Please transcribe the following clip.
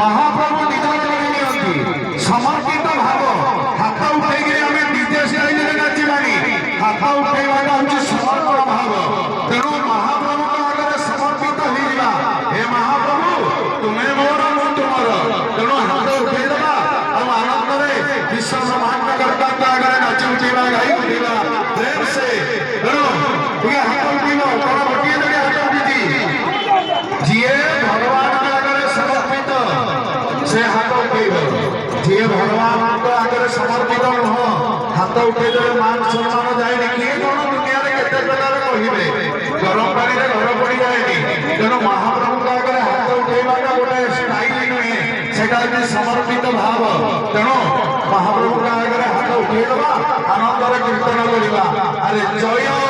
महाप्रभु निज चली नियंती समर्पित भाव हाथ उठेगी आम डीजे स्टाइल नाचवानी हाथ उठेगा हूँ समर्पण भाव तेणु महाप्रभु आगे समर्पित होगा हे महाप्रभु तुम्हें मोर मु तुमर तेणु हाथ उठेदेवा आनंद विश्व ब्रह्मांड कर्ता आगे नाची उठेगा गाई उठेगा प्रेम से तेणु हाथ उठेगा कौन गोटे जगह हाथ उठी जी भगवान आगे समर्पित से हाथ उठेब जी भगवान आगे समर्पित नुह हाथ उठेदे मान सम्मान जाए किए कौन दुनिया केते प्रकार कहे गरम पानी घर पड़ जाए तेणु महाप्रभु आगे हाथ उठेगा गोटे स्टाइल नुहे से समर्पित भाव तेणु महाप्रभु आगे हाथ उठेदवा आनंद कीर्तन करवा अरे जय